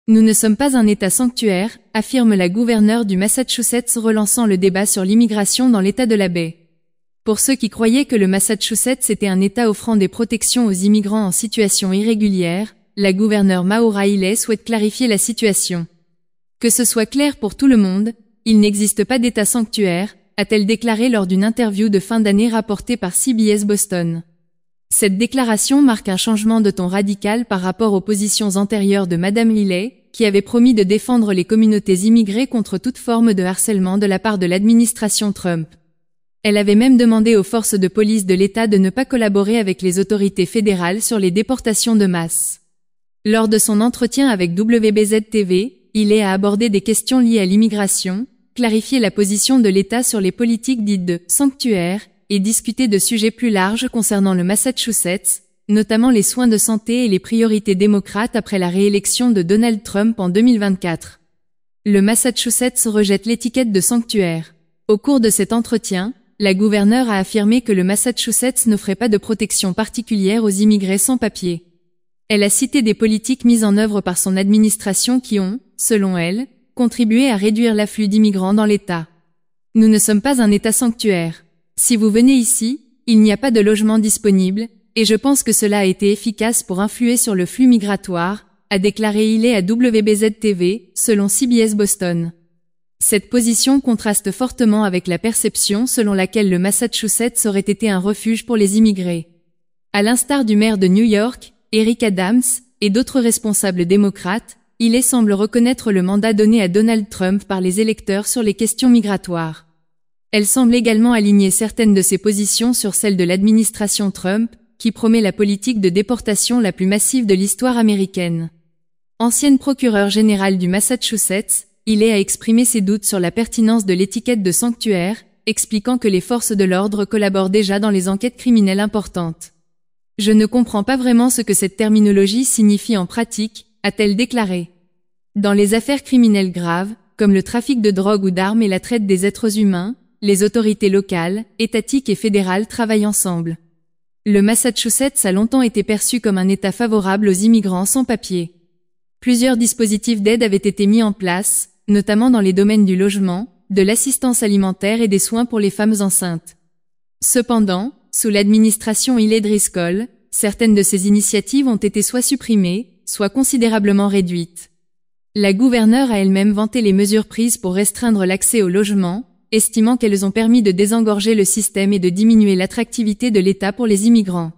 Nous ne sommes pas un État sanctuaire, affirme la gouverneure du Massachusetts relançant le débat sur l'immigration dans l'État de la baie. Pour ceux qui croyaient que le Massachusetts était un État offrant des protections aux immigrants en situation irrégulière, la gouverneure Maura Healey souhaite clarifier la situation. Que ce soit clair pour tout le monde, il n'existe pas d'État sanctuaire, a-t-elle déclaré lors d'une interview de fin d'année rapportée par CBS Boston. Cette déclaration marque un changement de ton radical par rapport aux positions antérieures de Madame Healey, qui avait promis de défendre les communautés immigrées contre toute forme de harcèlement de la part de l'administration Trump. Elle avait même demandé aux forces de police de l'État de ne pas collaborer avec les autorités fédérales sur les déportations de masse. Lors de son entretien avec WBZ-TV, Healey a abordé des questions liées à l'immigration, clarifié la position de l'État sur les politiques dites de « sanctuaire » et discuté de sujets plus larges concernant le Massachusetts, notamment les soins de santé et les priorités démocrates après la réélection de Donald Trump en 2024. Le Massachusetts rejette l'étiquette de sanctuaire. Au cours de cet entretien, la gouverneure a affirmé que le Massachusetts n'offrait pas de protection particulière aux immigrés sans papier. Elle a cité des politiques mises en œuvre par son administration qui ont, selon elle, contribué à réduire l'afflux d'immigrants dans l'État. Nous ne sommes pas un État sanctuaire. Si vous venez ici, il n'y a pas de logement disponible, et je pense que cela a été efficace pour influer sur le flux migratoire, a déclaré Healey à WBZ-TV, selon CBS Boston. Cette position contraste fortement avec la perception selon laquelle le Massachusetts aurait été un refuge pour les immigrés. À l'instar du maire de New York, Eric Adams, et d'autres responsables démocrates, Healey semble reconnaître le mandat donné à Donald Trump par les électeurs sur les questions migratoires. Elle semble également aligner certaines de ses positions sur celles de l'administration Trump, qui promet la politique de déportation la plus massive de l'histoire américaine. Ancienne procureure générale du Massachusetts, Healey a exprimé ses doutes sur la pertinence de l'étiquette de sanctuaire, expliquant que les forces de l'ordre collaborent déjà dans les enquêtes criminelles importantes. Je ne comprends pas vraiment ce que cette terminologie signifie en pratique, a-t-elle déclaré. Dans les affaires criminelles graves, comme le trafic de drogue ou d'armes et la traite des êtres humains, les autorités locales, étatiques et fédérales travaillent ensemble. Le Massachusetts a longtemps été perçu comme un État favorable aux immigrants sans papier. Plusieurs dispositifs d'aide avaient été mis en place, notamment dans les domaines du logement, de l'assistance alimentaire et des soins pour les femmes enceintes. Cependant, sous l'administration Healey Driscoll, certaines de ces initiatives ont été soit supprimées, soit considérablement réduites. La gouverneure a elle-même vanté les mesures prises pour restreindre l'accès au logement, estimant qu'elles ont permis de désengorger le système et de diminuer l'attractivité de l'État pour les immigrants.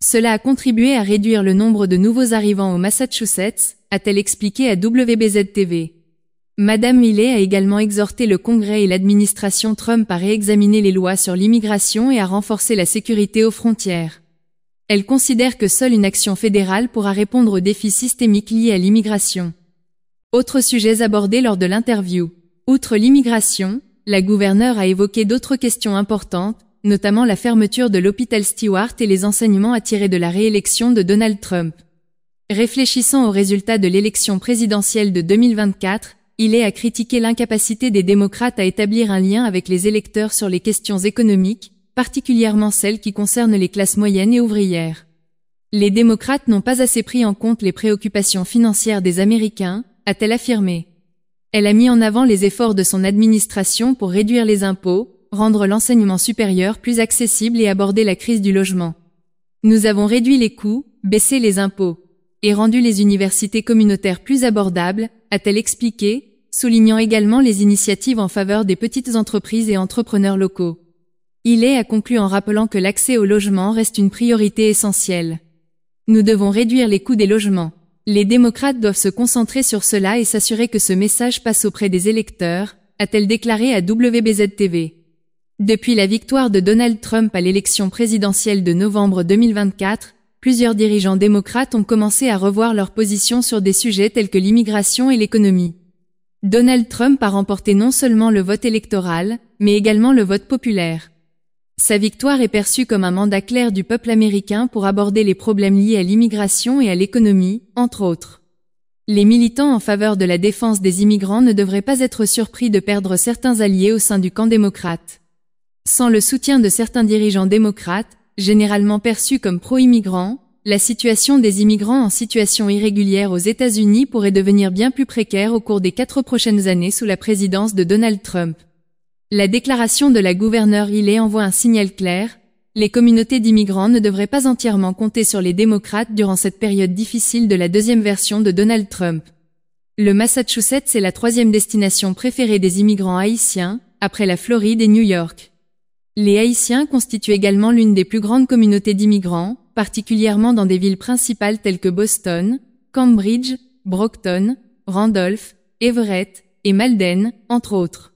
Cela a contribué à réduire le nombre de nouveaux arrivants au Massachusetts, a-t-elle expliqué à WBZ-TV. Madame Healey a également exhorté le Congrès et l'administration Trump à réexaminer les lois sur l'immigration et à renforcer la sécurité aux frontières. Elle considère que seule une action fédérale pourra répondre aux défis systémiques liés à l'immigration. Autres sujets abordés lors de l'interview. Outre l'immigration, la gouverneure a évoqué d'autres questions importantes, notamment la fermeture de l'hôpital Stewart et les enseignements à tirer de la réélection de Donald Trump. Réfléchissant aux résultats de l'élection présidentielle de 2024, Healey a critiqué l'incapacité des démocrates à établir un lien avec les électeurs sur les questions économiques, particulièrement celles qui concernent les classes moyennes et ouvrières. Les démocrates n'ont pas assez pris en compte les préoccupations financières des Américains, a-t-elle affirmé. Elle a mis en avant les efforts de son administration pour réduire les impôts, rendre l'enseignement supérieur plus accessible et aborder la crise du logement. Nous avons réduit les coûts, baissé les impôts, et rendu les universités communautaires plus abordables, a-t-elle expliqué, soulignant également les initiatives en faveur des petites entreprises et entrepreneurs locaux. Healey a conclu en rappelant que l'accès au logement reste une priorité essentielle. Nous devons réduire les coûts des logements. Les démocrates doivent se concentrer sur cela et s'assurer que ce message passe auprès des électeurs, a-t-elle déclaré à WBZ-TV. Depuis la victoire de Donald Trump à l'élection présidentielle de novembre 2024, plusieurs dirigeants démocrates ont commencé à revoir leur position sur des sujets tels que l'immigration et l'économie. Donald Trump a remporté non seulement le vote électoral, mais également le vote populaire. Sa victoire est perçue comme un mandat clair du peuple américain pour aborder les problèmes liés à l'immigration et à l'économie, entre autres. Les militants en faveur de la défense des immigrants ne devraient pas être surpris de perdre certains alliés au sein du camp démocrate. Sans le soutien de certains dirigeants démocrates, généralement perçus comme pro-immigrants, la situation des immigrants en situation irrégulière aux États-Unis pourrait devenir bien plus précaire au cours des 4 prochaines années sous la présidence de Donald Trump. La déclaration de la gouverneure Haley envoie un signal clair. Les communautés d'immigrants ne devraient pas entièrement compter sur les démocrates durant cette période difficile de la deuxième version de Donald Trump. Le Massachusetts est la 3e destination préférée des immigrants haïtiens, après la Floride et New York. Les Haïtiens constituent également l'une des plus grandes communautés d'immigrants, particulièrement dans des villes principales telles que Boston, Cambridge, Brockton, Randolph, Everett et Malden, entre autres.